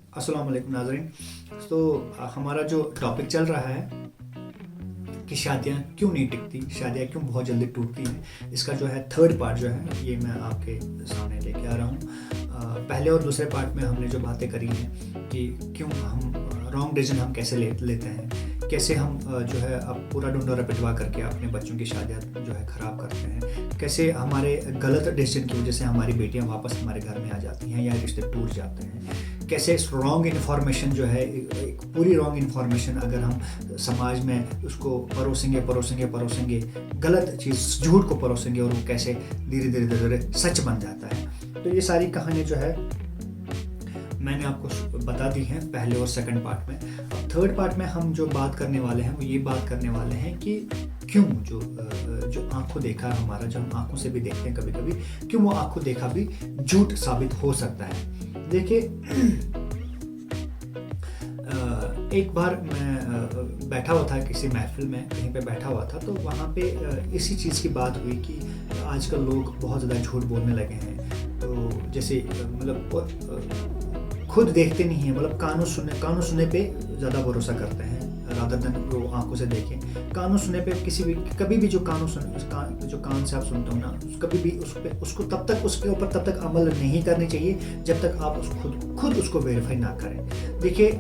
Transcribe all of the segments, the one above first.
अस्सलाम वालेकुम नाज़रीन। तो हमारा जो टॉपिक चल रहा है कि शादियाँ क्यों नहीं टिकती, शादियाँ क्यों बहुत जल्दी टूटती हैं, इसका जो है थर्ड पार्ट जो है ये मैं आपके सामने लेके आ रहा हूँ। पहले और दूसरे पार्ट में हमने जो बातें करी हैं कि क्यों हम रॉन्ग डिसीजन हम कैसे लेते हैं, कैसे हम जो है अब पूरा ढूंढोरा पिटवा करके अपने बच्चों की शादियाँ जो है ख़राब करते हैं, कैसे हमारे गलत डिसीजन की वजह से हमारी बेटियाँ वापस हमारे घर में आ जाती हैं या रिश्ते टूट जाते हैं, कैसे रॉन्ग इन्फॉर्मेशन जो है एक पूरी रॉन्ग इन्फॉर्मेशन अगर हम समाज में उसको परोसेंगे गलत चीज़ झूठ को परोसेंगे और वो कैसे धीरे धीरे धीरे धीरे सच बन जाता है। तो ये सारी कहानी जो है मैंने आपको बता दी है पहले और सेकंड पार्ट में। अब थर्ड पार्ट में हम जो बात करने वाले हैं वो ये बात करने वाले हैं कि क्यों जो आंखों देखा है हमारा, जो हम आंखों से भी देखते हैं कभी कभी, क्यों वो आंखों देखा भी झूठ साबित हो सकता है। देखिए, एक बार मैं बैठा हुआ था किसी महफिल में, कहीं पे बैठा हुआ था, तो वहाँ पे इसी चीज़ की बात हुई कि आजकल लोग बहुत ज़्यादा झूठ बोलने लगे हैं। तो जैसे मतलब खुद देखते नहीं हैं, मतलब कानों सुनने पे ज़्यादा भरोसा करते हैं रादर देन वो आंखों से देखें। कानों सुनने पे कभी भी जो कान से आप सुनते हो ना, कभी भी उसको तब तक उसके ऊपर तब तक अमल नहीं करनी चाहिए जब तक आप खुद उसको वेरीफाई ना करें। देखिए,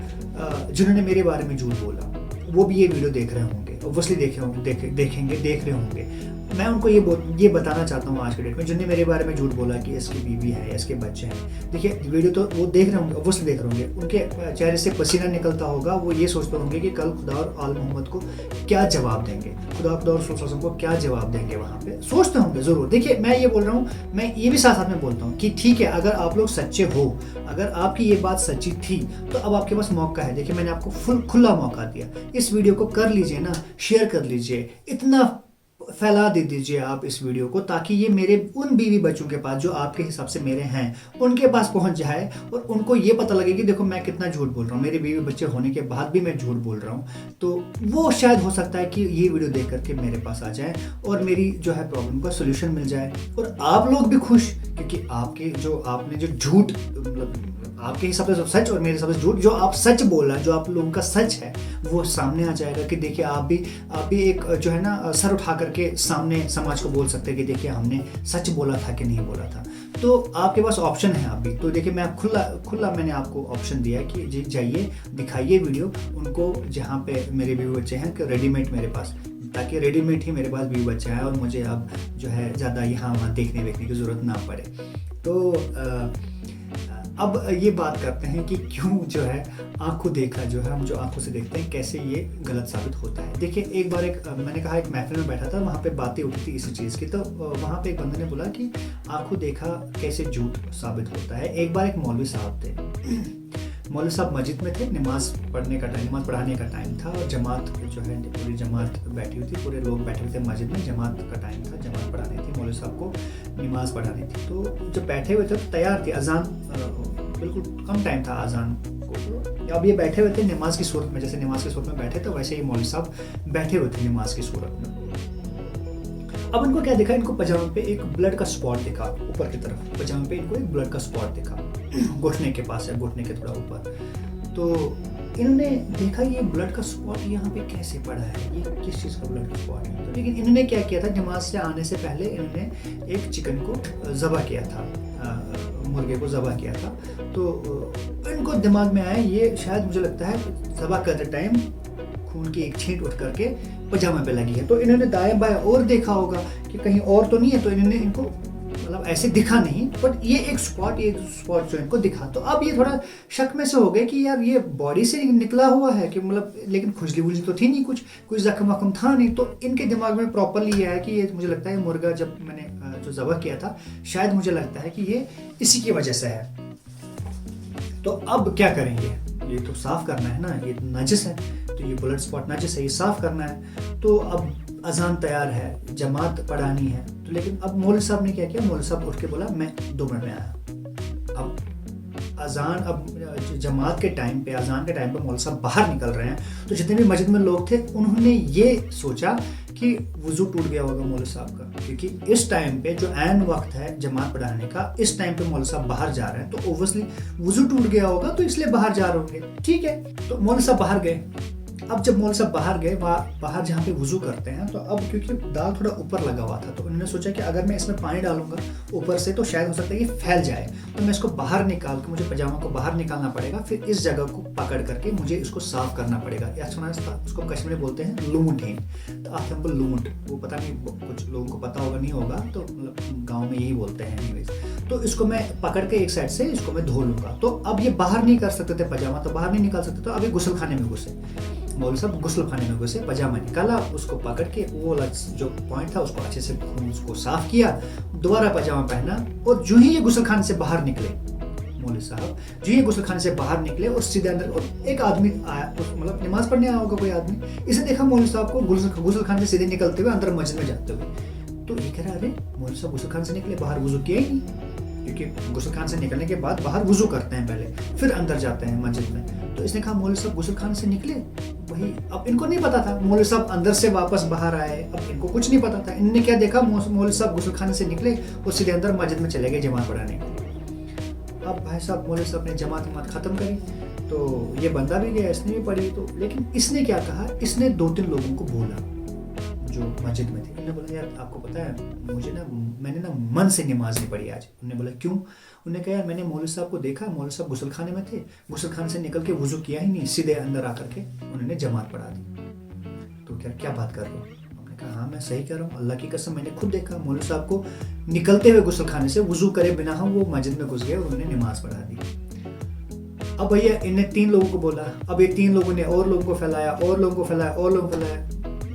जिन्होंने मेरे बारे में झूठ बोला वो भी ये वीडियो देख रहे होंगे, ऑब्वियसली देख रहे होंगे। मैं उनको ये बताना चाहता हूँ आज के डेट में, जिन्होंने मेरे बारे में झूठ बोला कि इसकी बीवी है, इसके बच्चे हैं। देखिए, वीडियो तो वो देख रहे होंगे, ऑब्वियसली देख रहे होंगे, उनके चेहरे से पसीना निकलता होगा। वो ये सोचते होंगे कि कल खुदा और आल मोहम्मद को क्या जवाब देंगे, खुदा और रसूल को क्या जवाब देंगे, वहाँ पे सोचते होंगे ज़रूर। देखिए, मैं ये बोल रहा हूँ, मैं ये भी साथ साथ में बोलता हूँ कि ठीक है, अगर आप लोग सच्चे हो, अगर आपकी ये बात सच्ची थी तो अब आपके पास मौका है। देखिए, मैंने आपको खुला मौका दिया, इस वीडियो को कर लीजिए ना, शेयर कर लीजिए, इतना फैला दे दीजिए आप इस वीडियो को, ताकि ये मेरे उन बीवी बच्चों के पास जो आपके हिसाब से मेरे हैं उनके पास पहुंच जाए और उनको ये पता लगे कि देखो मैं कितना झूठ बोल रहा हूँ, मेरे बीवी बच्चे होने के बाद भी मैं झूठ बोल रहा हूँ। तो वो शायद हो सकता है कि ये वीडियो देख करके मेरे पास आ जाए और मेरी जो है प्रॉब्लम का सोल्यूशन मिल जाए और आप लोग भी खुश, क्योंकि आपने जो झूठ, मतलब आपके हिसाब से सच और मेरे हिसाब से झूठ, जो आप सच बोला, जो आप लोगों का सच है वो सामने आ जाएगा कि देखिए आप भी एक जो है ना सर उठा करके सामने समाज को बोल सकते हैं कि देखिए हमने सच बोला था कि नहीं बोला था। तो आपके पास ऑप्शन है अभी। तो देखिए, मैं खुला मैंने आपको ऑप्शन दिया है कि जाइए दिखाइए वीडियो उनको जहाँ पे मेरे भी बच्चे हैं, कि रेडीमेड मेरे पास, ताकि रेडीमेड ही मेरे पास भी बच्चा है और मुझे अब जो है ज़्यादा यहाँ वहाँ देखने की ज़रूरत ना पड़े। तो अब ये बात करते हैं कि क्यों जो है आंखों देखा, जो है हम जो आंखों से देखते हैं, कैसे ये गलत साबित होता है। देखिए, एक बार मैंने कहा एक महफिल में बैठा था, वहाँ पे बातें उठी थी इसी चीज़ की। तो वहाँ पे एक बंदे ने बोला कि आंखों देखा कैसे झूठ साबित होता है। एक बार एक मौलवी साहब थे, मौलवी साहब मस्जिद में थे, नमाज पढ़ाने का टाइम था और जमात जो है पूरी जमात बैठी हुई थी, पूरे लोग बैठे हुए थे मस्जिद में, जमात का टाइम था, जमात पढ़ानी थी, मौलवी साहब को नमाज पढ़ानी थी। तो जब बैठे हुए थे तो तैयार थे, अजान बिल्कुल कम टाइम था अजान को, तो अब ये बैठे हुए थे नमाज की सूरत में, जैसे नमाज की सूरत में बैठे थे वैसे ही मौलवी साहब बैठे हुए थे नमाज की सूरत में। अब इनको क्या दिखा, इनको पजामे पे एक ब्लड का स्पॉट दिखा, ऊपर की तरफ पजामे पे इनको एक ब्लड का स्पॉट दिखा, घुटने के पास है, घुटने के थोड़ा ऊपर। तो इन्होंने देखा ये ब्लड का स्पॉट यहाँ पे कैसे पड़ा है, ये किस चीज़ का ब्लड का स्पॉट है। तो लेकिन इन्होंने क्या किया था, नमाज से आने से पहले इन्होंने एक चिकन को ज़बह किया था, मुर्गे को ज़बह किया था। तो इनको दिमाग में आया, ये शायद मुझे लगता है ज़बह करते टाइम खून की एक छींट उठ करके पजामे पे लगी है। तो इन्होंने दाएं बाएं और देखा होगा कि कहीं और तो नहीं है, तो इन्होंने इनको मतलब ऐसे दिखा नहीं, बट ये एक स्पॉट जो इनको दिखा। तो अब ये थोड़ा शक में से हो गए कि यार ये बॉडी से निकला हुआ है कि मतलब, लेकिन खुजली वुजली तो थी नहीं, कुछ जख्म वख्म था नहीं। तो इनके दिमाग में प्रॉपरली ये है कि ये मुझे लगता है मुर्गा जब मैंने जो ज़बह किया था, शायद मुझे लगता है कि ये इसी की वजह से है। तो अब क्या करेंगे, ये तो साफ करना है ना, ये नाजिस है, तो ये ब्लड स्पॉट नाजिस है, ये साफ करना है। तो अब अजान तैयार है, जमात पढ़ानी है, तो लेकिन अब मौलवी साहब ने क्या किया, मौलवी साहब उठ के बोला मैं 2 मिनट में आया। अब अजान, अब जमात के टाइम पे, अजान के टाइम पे मौलवी साहब बाहर निकल रहे हैं, तो जितने भी मस्जिद में लोग थे उन्होंने ये सोचा कि वुज़ू टूट गया होगा मौलवी साहब का, क्योंकि इस टाइम पे जो ऐन वक्त है जमात पढ़ाने का, इस टाइम पे मौलवी साहब बाहर जा रहे हैं, तो ओबियसली वुज़ू टूट गया होगा तो इसलिए बाहर जा रहे होंगे। ठीक है, तो मौलवी साहब बाहर गए। अब जब मौलवी साहब बाहर गए, बाहर जहाँ पे वुज़ू करते हैं, तो अब क्योंकि दाल थोड़ा ऊपर लगा हुआ था, तो उन्होंने सोचा कि अगर मैं इसमें पानी डालूंगा ऊपर से तो शायद हो सकता है ये फैल जाए, तो मैं इसको बाहर निकाल के, मुझे पजामा को बाहर निकालना पड़ेगा, फिर इस जगह को पकड़ करके मुझे इसको साफ करना पड़ेगा। या सुना उसको कश्मीरी बोलते हैं लूंट है, तो आप हमको लूंट, वो पता नहीं कुछ लोगों को पता होगा नहीं होगा, तो मतलब गाँव में यही बोलते हैं एनीवेज। तो इसको मैं पकड़ के एक साइड से इसको मैं धो लूँगा। तो अब ये बाहर नहीं कर सकते थे, पजामा तो बाहर नहीं निकाल सकते, तो अभी गुस्ल खाने में घुसे, मौलवी साहब गुस्ल खाने में घुसे, पजामा निकाला, उसको पकड़ के वो जो पॉइंट था उसको अच्छे से उसको साफ किया, दोबारा पजामा पहना, और जो ही ये गुस्ल खाने से बाहर निकले मौलवी साहब, जो ये गुस्ल खाने से बाहर निकले और सीधे अंदर, और एक आदमी आया, मतलब नमाज पढ़ने आया होगा कोई आदमी, इसे देखा मौलवी साहब को गुस्ल खाने से सीधे निकलते हुए अंदर मस्जिद में जाते हुए। तो ये कह रहा, अरे मौलवी साहब गुस्ल खाने से निकले, बाहर वुज़ू किया ही नहीं, क्योंकि गुस्ल खान से निकलने के बाद बाहर वुज़ू करते हैं पहले, फिर अंदर जाते हैं मस्जिद में। तो इसने कहा मौलवी साहब गुस्ल खान से निकले, वही अब इनको नहीं पता था, मौलवी साहब अंदर से वापस बाहर आए, अब इनको कुछ नहीं पता था। इन्होंने क्या देखा, मौलवी साहब गुस्ल खाने से निकले और सीधे अंदर मस्जिद में चले गए जमात पढ़ाने के लिए। अब भाई साहब मौलवी साहब ने जमात खत्म करी, तो ये बंदा भी गया, इसने भी पढ़ी, तो लेकिन इसने क्या कहा, इसने 2-3 लोगों को बोला जो मस्जिद में थे। उन्होंने बोला यार आपको पता है, मैंने ना मन से नमाज नहीं पढ़ी आज। उन्होंने बोला क्यों? उन्होंने कहा यार मैंने मौलवी साहब को देखा, मौलवी साहब गुस्ल खाने में थे, गुस्ल खाने से निकल के वुज़ू किया ही नहीं, सीधे अंदर आकर के उन्होंने जमात पढ़ा दी। तो क्या बात कर रहे हो? हमने कहा हाँ मैं सही कह रहा हूँ, अल्लाह की कसम मैंने खुद देखा, मौलवी साहब को निकलते हुए गुस्ल खाने से वुज़ू करे बिना हम वो मस्जिद में घुस गए और उन्होंने नमाज पढ़ा दी। अब भैया इन्हें 3 लोगों को बोला, अब ये 3 लोगों ने और लोगों को फैलाया, और लोगों को फैलाया, और लोगों को फैलाया।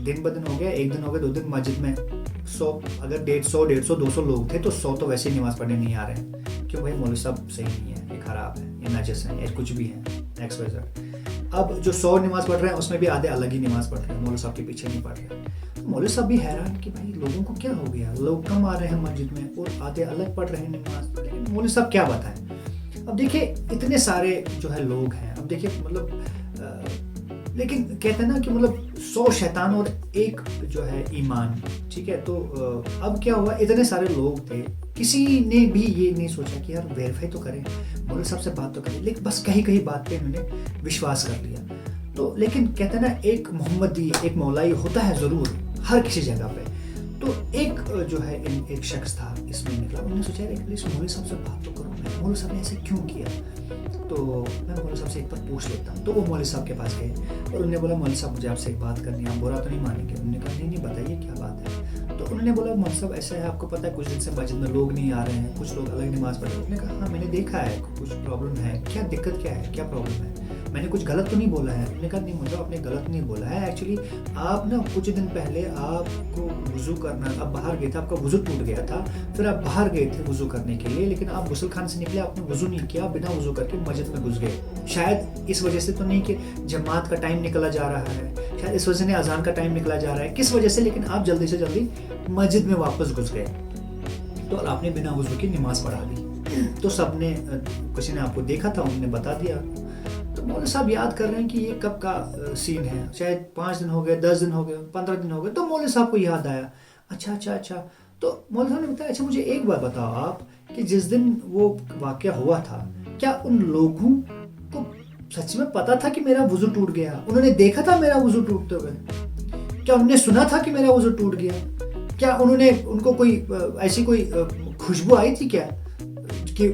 दिन ब दिन हो गया, एक दिन हो गया, 2 दिन, मस्जिद में 100, अगर 150, 200 लोग थे तो 100 तो वैसे ही नमाज पढ़ने नहीं आ रहे हैं। क्यों भाई? मौलवी साहब सही नहीं है, ये खराब है, ये नाजिस है, ये कुछ भी है, XYZ। अब जो 100 नमाज पढ़ रहे हैं उसमें भी आधे अलग ही नमाज पढ़ रहे हैं, मौलवी साहब के पीछे नहीं पढ़ रहे। तो मौलवी साहब भी हैरान कि भाई लोगों को क्या हो गया, लोग कम आ रहे हैं मस्जिद में और आधे अलग पढ़ रहे हैं नमाज, लेकिन मौलवी साहब क्या बताएं। अब देखिए इतने सारे जो है लोग हैं, अब देखिए मतलब लेकिन कहते हैं ना कि मतलब 100 शैतान और 1 जो है ईमान, ठीक है। तो अब क्या हुआ, इतने सारे लोग थे, किसी ने भी ये नहीं सोचा कि यार वेरीफाई तो करें, मौलवी साहब से बात तो करें, लेकिन बस कहीं बात पे इन्होंने विश्वास कर लिया। तो लेकिन कहते हैं ना एक मोहम्मदी, एक मौलाई होता है ज़रूर हर किसी जगह पे। तो एक जो है एक शख्स था इसमें निकला, उन्होंने सोचा एक प्लीज़ मौलवी साहब से बात तो करूँ, मौलवी साहब ने ऐसे क्यों किया, तो मैं मौलवी साहब से एक बार पूछ लेता हूँ। तो वो मौलवी साहब के पास गए और उन्होंने बोला मौलवी साहब मुझे आपसे एक बात करनी है, आप बुरा तो नहीं मानेंगे? उन्होंने कहा नहीं बताइए क्या बात है। तो उन्होंने बोला मौलवी साहब ऐसा है, आपको पता है कुछ दिन से मस्जिद में लोग नहीं आ रहे हैं, कुछ लोग अलग नमाज पढ़ रहे हैं। उन्होंने कहा हाँ मैंने देखा है, कुछ प्रॉब्लम है, क्या दिक्कत क्या है, क्या प्रॉब्लम है, मैंने कुछ गलत तो नहीं बोला है? उन्होंने कहा नहीं मतलब आपने गलत नहीं बोला है, एक्चुअली आप ना कुछ दिन पहले आपको वुज़ू करना, आप बाहर गए थे, आपका वुज़ू टूट गया था, फिर आप बाहर गए थे वुज़ू करने के लिए, लेकिन आप गुस्ल खाने से निकले, आपने वुज़ू नहीं किया, बिना वुज़ू करके मस्जिद में घुस गए। शायद इस वजह से तो नहीं कि जमात का टाइम निकला जा रहा है, शायद इस वजह से नहीं अजान का टाइम निकला जा रहा है, किस वजह से, लेकिन आप जल्दी से जल्दी मस्जिद में वापस घुस गए, तो आपने बिना वुज़ू की नमाज पढ़ा दी। तो सबने, किसी ने आपको देखा था, उन्होंने बता दिया। तो मौलवी साहब याद कर रहे हैं कि ये कब का सीन है, शायद 5 दिन हो गए, 10 दिन हो गए, 15 दिन हो गए। तो मौलवी साहब को याद आया, अच्छा। तो मौलवी साहब ने बताया अच्छा मुझे एक बात बताओ आप कि जिस दिन वो वाक़या हुआ था, क्या उन लोगों को सच में पता था कि मेरा वुज़ू टूट गया? उन्होंने देखा था मेरा वुज़ू टूटते हुए? क्या उन्होंने सुना था कि मेरा वुज़ू टूट गया? क्या उनको कोई ऐसी कोई खुशबू आई थी क्या कि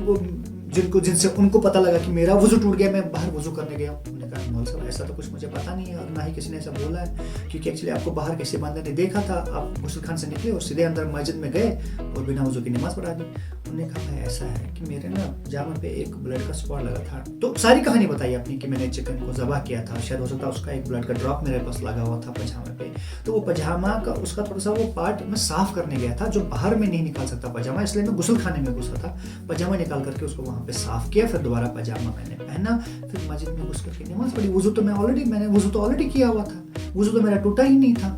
जिनसे उनको पता लगा कि मेरा वुज़ू टूट गया, मैं बाहर वुज़ू करने गया? उन्होंने कहा मौलवी साहब ऐसा तो कुछ मुझे पता नहीं है और ना ही किसी ने ऐसा बोला है, क्योंकि एक्चुअली आपको बाहर किसी बंदे ने देखा था, आप गुस्ल खान से निकले और सीधे अंदर मस्जिद में गए और बिना वुज़ू की नमाज पढ़ा दी। उन्होंने कहा ऐसा है कि मेरे ना जामा पे एक ब्लड का स्पॉट लगा था। तो सारी कहानी बताई अपनी कि मैंने चिकन को ज़बह किया था, शायद हो सकता है उसका एक ब्लड का ड्रॉप मेरे पास लगा हुआ था पजामे पे, तो वो पजामा का उसका थोड़ा सा वो पार्ट मैं साफ़ करने गया था जो बाहर में नहीं निकाल सकता पजामा, इसलिए मैं गुस्ल खाने में घुसा था, पजामा निकाल करके उसको वहाँ पे साफ़ किया, फिर दोबारा पजामा मैंने पहना, फिर मस्जिद में घुस करके नमाज पढ़ी। वुज़ू तो मैंने वुज़ू तो ऑलरेडी किया हुआ था, वुज़ू तो मेरा टूटा ही नहीं था।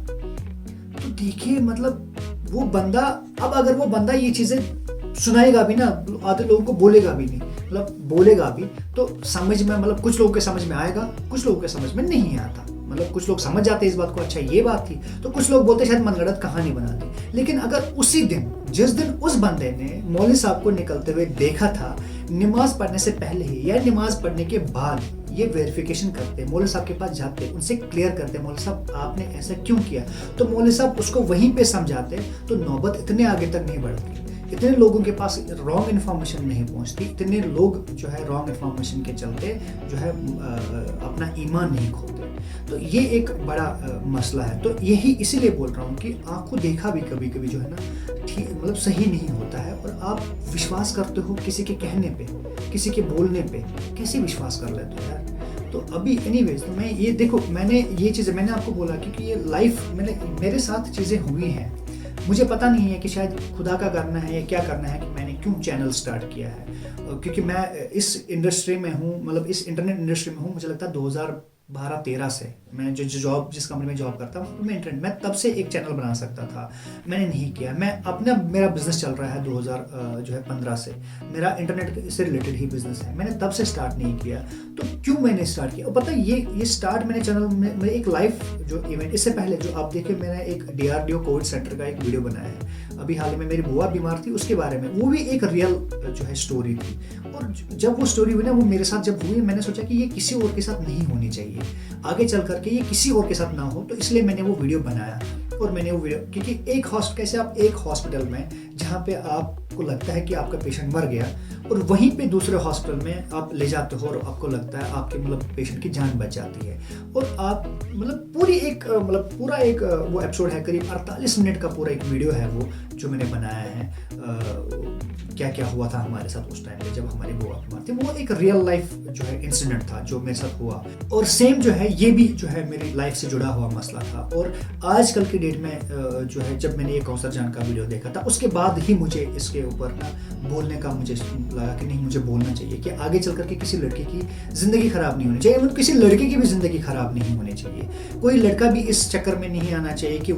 तो देखिए मतलब वो बंदा, अब अगर वो बंदा ये चीज़ें सुनाएगा भी ना, आधे लोगों को बोलेगा भी नहीं, मतलब बोलेगा भी तो समझ में, मतलब कुछ लोगों के समझ में आएगा, कुछ लोगों के समझ में नहीं आता। मतलब कुछ लोग समझ जाते इस बात को, अच्छा ये बात थी, तो कुछ लोग बोलते शायद मनगढ़ंत कहानी बना दी। लेकिन अगर उसी दिन, जिस दिन उस बंदे ने मौलवी साहब को निकलते हुए देखा था, नमाज पढ़ने से पहले ही या नमाज पढ़ने के बाद ये वेरिफिकेशन करते, मौलवी साहब के पास जाते, उनसे क्लियर करते, मौलवी साहब आपने ऐसा क्यों किया, तो मौलवी साहब उसको वहीं पे समझाते, तो नौबत इतने आगे तक नहीं बढ़ती, इतने लोगों के पास रॉन्ग इन्फॉर्मेशन नहीं पहुंचती, इतने लोग जो है रॉन्ग इन्फॉर्मेशन के चलते जो है अपना ईमान नहीं खोते। तो ये एक बड़ा मसला है। तो यही इसीलिए बोल रहा हूँ कि आंखों देखा भी कभी कभी जो है ना ठीक मतलब सही नहीं होता है, और आप विश्वास करते हो किसी के कहने पे, किसी के बोलने पे, कैसे विश्वास कर लेते हो यार। तो अभी एनीवेज, तो मैं ये देखो, मैंने ये चीज़ें मैंने आपको बोला क्योंकि ये लाइफ मेरे साथ चीज़ें हुई हैं। मुझे पता नहीं है कि शायद खुदा का करना है या क्या करना है कि मैंने क्यों चैनल स्टार्ट किया है, क्योंकि मैं इस इंडस्ट्री में हूँ, मतलब इस इंटरनेट इंडस्ट्री में हूँ, मुझे लगता है 2012-13 से मैं जिस कंपनी में जॉब करता हूँ मैं तब से एक चैनल बना सकता था, मैंने नहीं किया। मेरा बिजनेस चल रहा है 2015 से, मेरा इंटरनेट से रिलेटेड ही बिजनेस है, मैंने तब से स्टार्ट नहीं किया। तो क्यों मैंने स्टार्ट किया, और पता है ये स्टार्ट मैंने चैनल में एक लाइव जो इवेंट, इससे पहले जो आप देखे मैंने एक DRDO कोविड सेंटर का एक वीडियो बनाया है, अभी हाल ही में मेरी बुआ बीमार थी उसके बारे में, वो भी एक रियल जो है स्टोरी थी। और जब वो स्टोरी हुई ना, वो मेरे साथ जब हुई, मैंने सोचा कि ये किसी और के साथ नहीं होनी चाहिए, आगे चल करके ये किसी और के साथ ना हो, तो इसलिए मैंने वो वीडियो बनाया। और मैंने वो वीडियो, क्योंकि कैसे आप एक हॉस्पिटल में जहाँ पे आपको लगता है कि आपका पेशेंट मर गया, और वहीं पे दूसरे हॉस्पिटल में आप ले जाते हो और आपको लगता है आपके मतलब पेशेंट की जान बच जाती है, और आप मतलब पूरा एक वो एपिसोड है, करीब 48 मिनट का पूरा एक वीडियो है वो जो मैंने बनाया है, क्या क्या हुआ था हमारे साथ उस टाइम पे जब हमारी बुआ बीमार थी। वो एक रियल लाइफ जो है इंसिडेंट था जो मेरे साथ हुआ, और सेम जो है ये भी जो है मेरी लाइफ से जुड़ा हुआ मसला था। और आजकल की डेट में जो है जब मैंने ये कौसर जान का वीडियो देखा था, उसके बाद ही मुझे इसके ऊपर ना बोलने का मुझे लगा कि नहीं, मुझे बोलना चाहिए कि आगे चल करके किसी लड़के की ज़िंदगी ख़राब नहीं होनी चाहिए, मतलब किसी लड़के की भी ज़िंदगी ख़राब नहीं होनी चाहिए। कोई लड़का भी इस चक्कर में नहीं आना चाहिए कि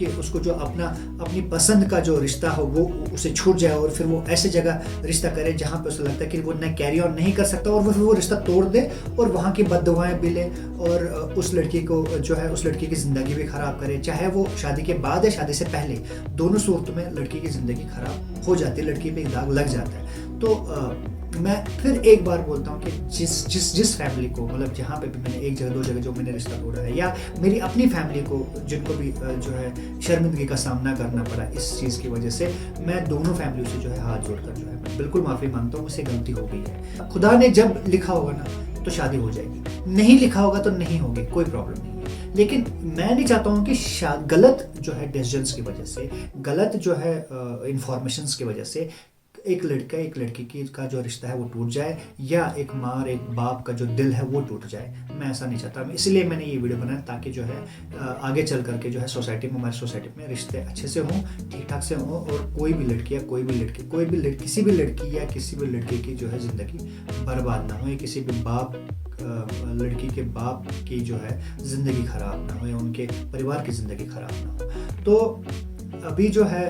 उसको जो अपनी पसंद का जो रिश्ता हो वो उसे छूट जाए, और फिर वो ऐसे जगह रिश्ता करे जहाँ पे उसे लगता है कि वो न कैरी ऑन नहीं कर सकता, और वो रिश्ता तोड़ दे और वहाँ की बद्दुआएं भी ले, और उस लड़की को जो है उस लड़की की ज़िंदगी भी ख़राब करे, चाहे वो शादी के बाद या शादी से पहले, दोनों सूरतों में लड़की की ज़िंदगी ख़राब हो जाती है, लड़की पे दाग लग जाता है। तो मैं फिर एक बार बोलता हूँ कि जिस फैमिली को, मतलब जहाँ पे भी मैंने एक जगह दो जगह जो मैंने रिश्ता तोड़ा है, या मेरी अपनी फैमिली को जिनको भी जो है शर्मिंदगी का सामना करना पड़ा इस चीज़ की वजह से, मैं दोनों फैमिली से जो है हाथ जोड़कर जो है मैं बिल्कुल माफ़ी मांगता हूँ, मुझसे गलती हो गई है। खुदा ने जब लिखा होगा ना तो शादी हो जाएगी, नहीं लिखा होगा तो नहीं होगी, कोई प्रॉब्लम नहीं है। लेकिन मैं नहीं चाहता हूँ कि गलत जो है डिसीजंस की वजह से, गलत जो है इंफॉर्मेशंस की वजह से एक लड़का एक लड़की की का जो रिश्ता है वो टूट जाए, या एक माँ और एक बाप का जो दिल है वो टूट जाए। मैं ऐसा नहीं चाहता, इसलिए मैंने ये वीडियो बनाया ताकि जो है आगे चल करके जो है सोसाइटी में, हमारी सोसाइटी में रिश्ते अच्छे से हों, ठीक ठाक से हों, और कोई भी लड़की या किसी भी लड़की या किसी भी लड़के की जो है ज़िंदगी बर्बाद ना हो, या किसी भी लड़की के बाप की जो है ज़िंदगी ख़राब ना हो, या उनके परिवार की ज़िंदगी ख़राब ना हो। तो अभी जो है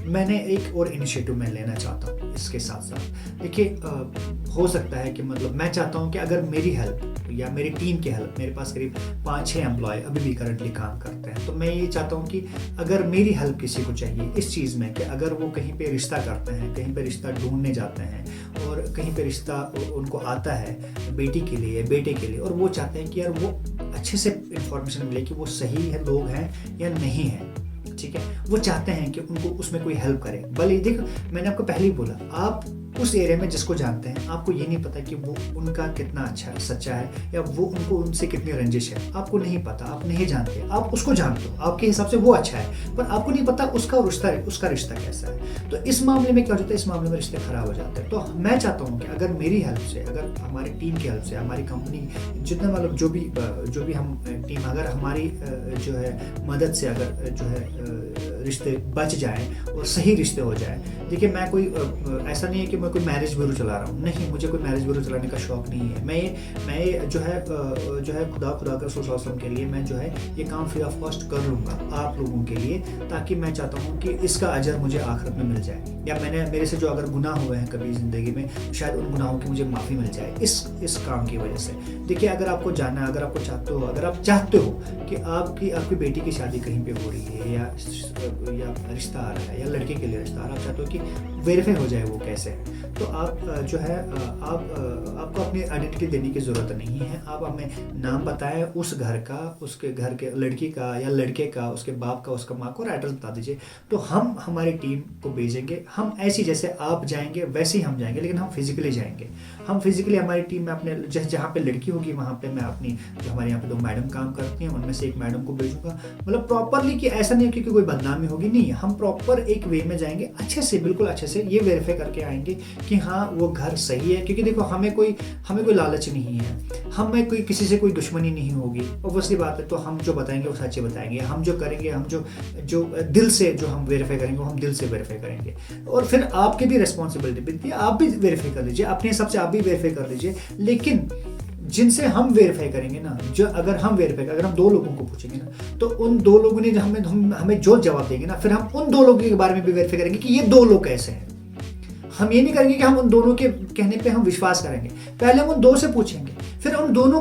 मैंने एक और इनिशिएटिव मैं लेना चाहता हूँ इसके साथ साथ। देखिए, हो सकता है कि मतलब मैं चाहता हूँ कि अगर मेरी हेल्प या मेरी टीम की हेल्प, मेरे पास करीब 5-6 एम्प्लॉय अभी भी करंटली काम करते हैं, तो मैं ये चाहता हूँ कि अगर मेरी हेल्प किसी को चाहिए इस चीज़ में, कि अगर वो कहीं पे रिश्ता करते हैं, कहीं पे रिश्ता ढूंढने जाते हैं, और कहीं पे रिश्ता उनको आता है बेटी के लिए, बेटे के लिए, और वो चाहते हैं कि यार वो अच्छे से इंफॉर्मेशन मिले कि वो सही है लोग हैं या नहीं है, ठीक है, वो चाहते हैं कि उनको उसमें कोई हेल्प करे। भले देखो, मैंने आपको पहले ही बोला, आप उस एरिया में जिसको जानते हैं, आपको ये नहीं पता कि वो उनका कितना अच्छा है, सच्चा है, या वो उनसे कितनी रंजिश है, आपको नहीं पता, आप नहीं जानते, आप उसको जानते हो, आपके हिसाब से वो अच्छा है, पर आपको नहीं पता उसका रिश्ता कैसा है। तो इस मामले में क्या हो जाता है, इस मामले में रिश्ते खराब हो जाते हैं। तो मैं चाहता हूँ कि अगर मेरी हेल्प से, अगर हमारी टीम की हेल्प से, हमारी कंपनी जितना मतलब जो भी हम टीम, अगर हमारी जो है मदद से अगर जो है रिश्ते बच जाएं और सही रिश्ते हो जाए। देखिए, मैं कोई ऐसा नहीं है कि मैं कोई मैरिज ब्यूरो चला रहा हूँ, नहीं, मुझे कोई मैरिज ब्यूरो चलाने का शौक नहीं है। मैं जो है खुदा के रसूल सल्लल्लाहु अलैहि वसल्लम के लिए मैं जो है ये काम फ्री ऑफ कॉस्ट कर लूँगा आप लोगों के लिए, ताकि मैं चाहता हूँ कि इसका अजर मुझे आखिरत में मिल जाए, या मेरे से जो अगर गुनाह हुए हैं कभी ज़िंदगी में, शायद उन गुनाहों की मुझे माफ़ी मिल जाए इस काम की वजह से। देखिए, अगर आपको जानना है, अगर आपको चाहते हो, अगर आप चाहते हो कि आपकी बेटी की शादी कहीं पे हो रही है, या रिश्ता आ रहा है, या लड़के के लिए रिश्ता आ रहा है, आप चाहते हो कि वेरीफाई हो जाए वो कैसे है, तो आप जो है आपको अपनी आइडेंटिटी देने की ज़रूरत नहीं है। आप हमें नाम बताएं उस घर का, उसके घर के लड़की का या लड़के का, उसके बाप का, उसका माँ को, और एड्रेस बता दीजिए, तो हम हमारी टीम को भेजेंगे। हम ऐसी जैसे आप जाएंगे वैसे ही हम जाएंगे, लेकिन हम फिजिकली जाएंगे। हम फिजिकली हमारी टीम में अपने जहाँ पे लड़की होगी वहाँ पे मैं अपनी जो हमारे यहाँ पे 2 मैडम काम करती हैं उनमें से एक मैडम को भेजूंगा, मतलब प्रॉपरली, कि ऐसा नहीं है कि कोई बदनामी होगी, नहीं, हम प्रॉपर एक वे में जाएंगे, अच्छे से, बिल्कुल अच्छे से ये वेरीफाई करके आएंगे कि हाँ वो घर सही है। क्योंकि देखो, हमें कोई लालच नहीं है, हमें कोई किसी से कोई दुश्मनी नहीं होगी, ऑब्वियसली बात है। तो हम जो बताएंगे वो सच्चे बताएंगे, हम जो करेंगे, हम जो दिल से जो हम वेरीफाई करेंगे वो हम दिल से वेरीफाई करेंगे। और फिर आपकी भी रिस्पॉन्सिबिलिटी बनती है, आप भी वेरीफाई कर लीजिए, अपने हिसाब से आप भी वेरीफाई कर लीजिए। लेकिन जिनसे हम वेरीफाई करेंगे ना, अगर हम 2 लोगों को पूछेंगे ना, तो उन 2 लोगों ने हमें जो जवाब देंगे ना, फिर हम उन 2 लोगों के बारे में भी वेरीफाई करेंगे कि ये 2 लोग कैसे हैं। हम ये नहीं करेंगे कि हम उन दोनों के कहने पे हम विश्वास करेंगे, पहले हम उन 2 से पूछेंगे, फिर उन दोनों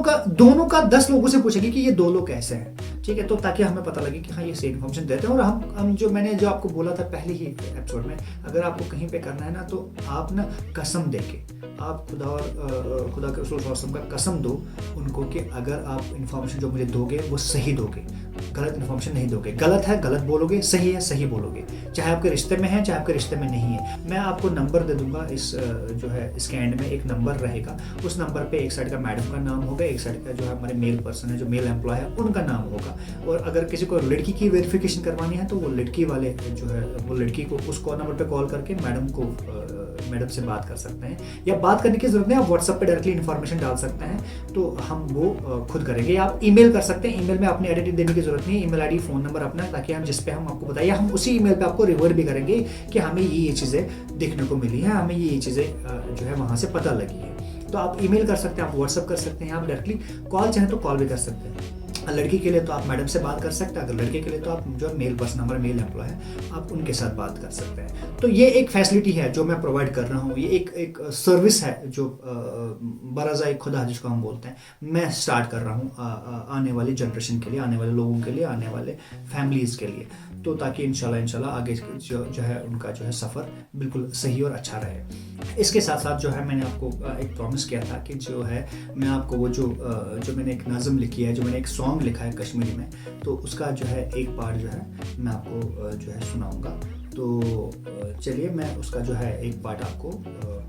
का 10 लोगों से पूछेंगे कि ये 2 लोग कैसे हैं, ठीक है। तो ताकि हमें पता लगे कि हाँ ये सही इन्फॉर्मेशन देते हैं। और हम मैंने जो आपको बोला था पहले ही एपिसोड में, अगर आपको कहीं पे करना है ना, तो आप ना कसम देके, आप खुदा के रसूल सल्लल्लाहु अलैहि वसल्लम का कसम दो उनको कि अगर आप इन्फॉर्मेशन जो मुझे दोगे वो सही दोगे, गलत इन्फॉर्मेशन नहीं दोगे। गलत है गलत बोलोगे, सही है सही बोलोगे, चाहे आपके रिश्ते में है चाहे आपके रिश्ते में नहीं है। मैं आपको नंबर दे दूंगा, इसके एंड में एक नंबर रहेगा, उस नंबर पे एक साइड का मैडम का नाम होगा, एक साइड का जो है हमारे मेल पर्सन है, जो मेल एम्प्लॉय है, उनका नाम होगा। और अगर किसी को लड़की की वेरिफिकेशन करवानी है तो वो लड़की वाले जो है वो लड़की को उस नंबर पे कॉल करके मैडम से बात कर सकते हैं, या बात करने की जरूरत नहीं, आप व्हाट्सएप पे डायरेक्टली इन्फॉर्मेशन डाल सकते हैं, तो हम वो खुद करेंगे। या आप ईमेल कर सकते हैं, ईमेल में अपनी आइडेंटिटी देने की जरूरत नहीं है, ईमेल आईडी फ़ोन नंबर अपना, ताकि हम जिस पे हम आपको बताइए, हम उसी ईमेल पे आपको रिवर्ट भी करेंगे कि हमें ये चीज़ें देखने को मिली है, हमें ये चीज़ें जो है वहाँ से पता लगी है। तो आप ईमेल कर सकते हैं, आप व्हाट्सएप कर सकते हैं, आप डायरेक्टली कॉल चाहें तो कॉल भी कर सकते हैं। लड़की के लिए तो आप मैडम से बात कर सकते हैं, अगर लड़के के लिए तो आप जो मेल पर्सन हमारे मेल एम्प्लॉय है, आप उनके साथ बात कर सकते हैं। तो ये एक फैसिलिटी है जो मैं प्रोवाइड कर रहा हूँ, ये एक सर्विस है जो बराज़ाए खुदा जिसको हम बोलते हैं, मैं स्टार्ट कर रहा हूँ आने वाली जनरेशन के लिए, आने वाले लोगों के लिए, आने वाले फैमिलीज़ के लिए, तो ताकि इंशाल्लाह आगे जो है उनका जो है सफ़र बिल्कुल सही और अच्छा रहे। इसके साथ साथ जो है मैंने आपको एक प्रॉमिस किया था कि जो है मैं आपको वो जो मैंने एक नज़म लिखी है, जो मैंने एक सॉन्ग लिखा है कश्मीरी में, तो उसका जो है एक पार्ट जो है मैं आपको जो है सुनाऊंगा। तो चलिए मैं उसका जो है एक पार्ट आपको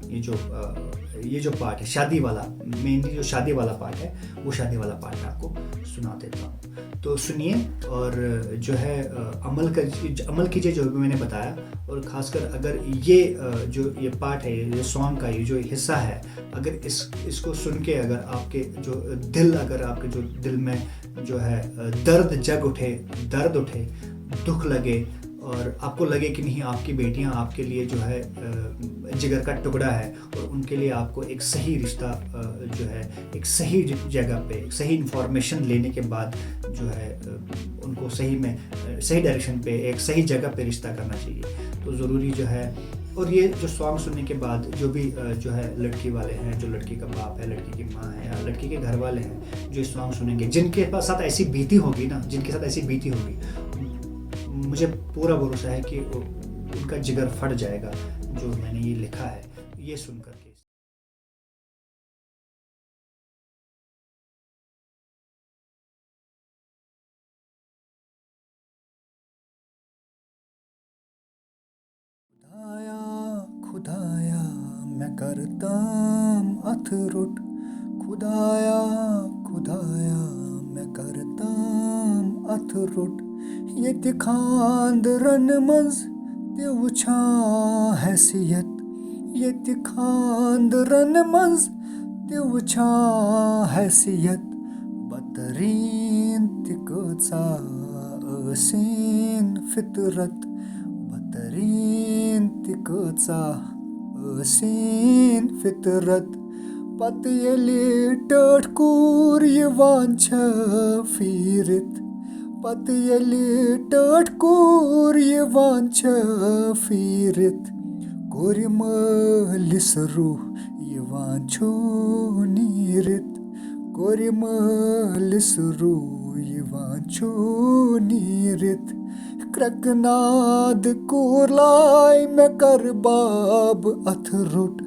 ये जो पार्ट है शादी वाला, मेनली जो शादी वाला पार्ट है, वो शादी वाला पार्ट मैं आपको सुना देता हूँ। तो सुनिए और जो है अमल कीजिए जो भी मैंने बताया। और ख़ासकर अगर ये पार्ट है, ये सॉन्ग का ये जो हिस्सा है, अगर इसको सुन के अगर आपके जो दिल में जो है दर्द उठे, दुख लगे, और आपको लगे कि नहीं आपकी बेटियां आपके लिए जो है जिगर का टुकड़ा है, और उनके लिए आपको एक सही रिश्ता जो है एक सही जगह पे एक सही इन्फॉर्मेशन लेने के बाद जो है उनको सही डायरेक्शन पे एक सही जगह पे रिश्ता करना चाहिए, तो ज़रूरी जो है। और ये जो सॉन्ग सुनने के बाद जो भी जो है लड़की वाले हैं, जो लड़की का बाप है, लड़की की माँ है, या लड़की के घर वाले हैं, जो इस सॉन्ग सुनेंगे, जिनके साथ ऐसी बीती होगी, मुझे पूरा भरोसा है कि उनका जिगर फट जाएगा जो मैंने ये लिखा है ये सुन करके। खुदाया मैं करताम अथरुट, खुदाया मैं करताम अथरुट, ये खांदरन मंज ते वुछा हैसियत, ये खांदरन मंज ते वुछा हैसियत, बदतरीन तिकचा असीन फितरत, बदतरीन तिकचा हसीन फितरत पत येली टठ कूर यिवान छ फिरित पत येली टठ कूर यिवान छ फिरित कोरि मालिस रूह यिवान छु नीरित कोरि मालिस रूह यिवान छु नीरित क्रकनाद कूरलाय मे कर बाब अथ रुट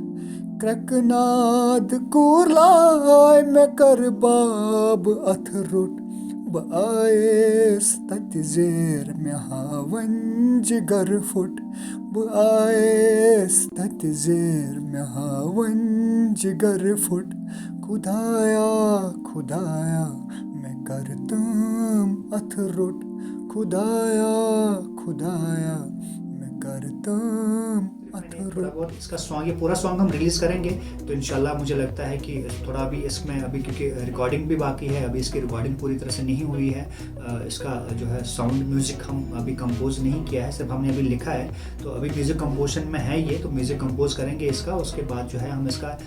क्रकनाद कूरलाय मे कर बाब अथ रुट बह आयस तत जेर मे हावन जिगर फुट बह आयस तत जेर मे हावन जिगर फुट खुदाया खुदाया मैं करतम अथ रुट खुदाया खुदाया मैं करतम थोड़ा बहुत इसका सॉन्ग, ये पूरा सॉन्ग हम रिलीज़ करेंगे तो इंशाल्लाह मुझे लगता है कि थोड़ा भी इसमें अभी, क्योंकि रिकॉर्डिंग भी बाकी है, अभी इसकी रिकॉर्डिंग पूरी तरह से नहीं हुई है, इसका जो है साउंड म्यूज़िक हम अभी कंपोज नहीं किया है, सिर्फ हमने अभी लिखा है। तो अभी म्यूज़िक कंपोजिशन में है ये, तो म्यूज़िक कंपोज करेंगे इसका, उसके बाद जो है हम इसका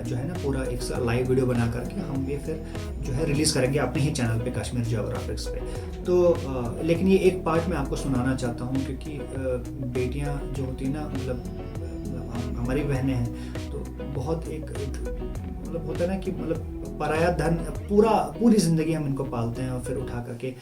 जो है ना पूरा एक लाइव वीडियो बना करके हम ये फिर जो है रिलीज़ करेंगे अपने ही चैनल पे, कश्मीर जियोग्राफिक्स पे। तो लेकिन ये एक पार्ट मैं आपको सुनाना चाहता हूँ, क्योंकि बेटियाँ जो होती हैं ना, मतलब हमारी बहनें हैं, तो बहुत एक मतलब होता है ना कि मतलब पराया धन पूरी ज़िंदगी हम इनको पालते हैं और फिर उठा करके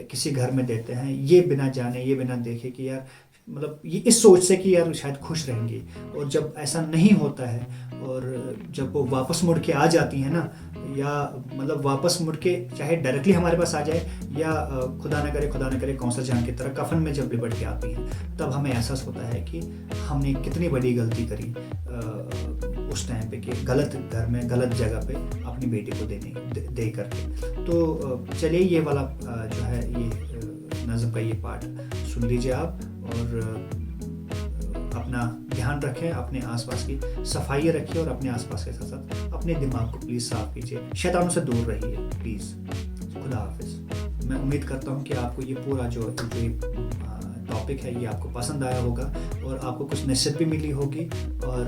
किसी घर में देते हैं, ये बिना जाने ये बिना देखे कि यार मतलब ये इस सोच से कि यार शायद खुश रहेंगी, और जब ऐसा नहीं होता है और जब वो वापस मुड़ के आ जाती हैं ना, या मतलब वापस मुड़ के चाहे डायरेक्टली हमारे पास आ जाए या खुदा न करे कौसर जान की तरह कफन में जब लिपट के आती हैं, तब हमें एहसास होता है कि हमने कितनी बड़ी गलती करी उस टाइम पे, कि गलत घर में गलत जगह पे अपनी बेटी को दे करके। तो चलिए ये वाला जो है ये नज़म का ये पार्ट सुन लीजिए आप, और अपना ध्यान रखें, अपने आसपास की सफाई रखिए और अपने आसपास के साथ साथ अपने दिमाग को प्लीज़ साफ कीजिए, शैतानों से दूर रहिए प्लीज़। खुदा हाफिज़। मैं उम्मीद करता हूँ कि आपको ये पूरा जो टॉपिक है ये आपको पसंद आया होगा और आपको कुछ नसीहत भी मिली होगी, और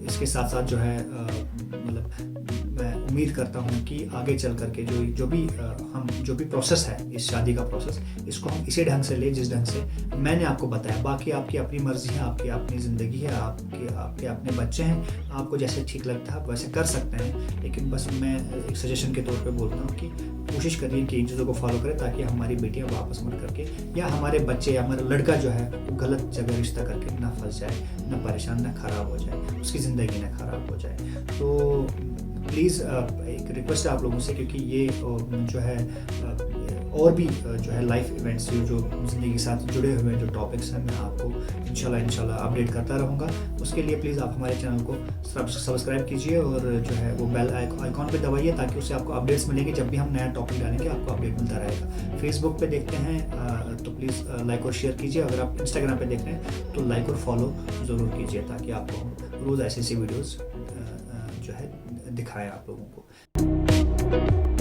इसके साथ साथ जो है मतलब मैं उम्मीद करता हूँ कि आगे चल करके जो भी प्रोसेस है, इस शादी का प्रोसेस, इसको हम इसी ढंग से ले जिस ढंग से मैंने आपको बताया। बाकी आपकी अपनी मर्जी है, आपकी अपनी ज़िंदगी है, आपके अपने बच्चे हैं, आपको जैसे ठीक लगता है आप वैसे कर सकते हैं, लेकिन बस मैं एक सजेशन के तौर पे बोलता हूँ कि कोशिश करिए कि इन चीज़ों को फॉलो करें, ताकि हमारी बेटियाँ वापस मुड़ करके या हमारे बच्चे या हमारा लड़का जो है वो गलत जगह रिश्ता करके ना फंस जाए, ना परेशान, ना ख़राब हो जाए, उसकी ज़िंदगी ना ख़राब हो जाए। तो प्लीज़ एक रिक्वेस्ट है आप लोगों से, क्योंकि ये जो है और भी जो है लाइफ इवेंट्स जो ज़िंदगी के साथ जुड़े हुए जो टॉपिक्स हैं, मैं आपको इंशाल्लाह अपडेट करता रहूँगा। उसके लिए प्लीज़ आप हमारे चैनल को सब्सक्राइब कीजिए और जो है वो बेल आइकॉन पे दबाइए, ताकि उससे आपको अपडेट्स मिलेंगे। जब भी हम नया टॉपिक डालेंगे आपको अपडेट मिलता रहेगा। फेसबुक पे देखते हैं तो प्लीज़ लाइक और शेयर कीजिए। अगर आप इंस्टाग्राम पे देख रहे हैं तो लाइक और फॉलो ज़रूर कीजिए, ताकि आपको हम रोज़ ऐसी वीडियोज़ जो है दिखाएं आप लोगों को।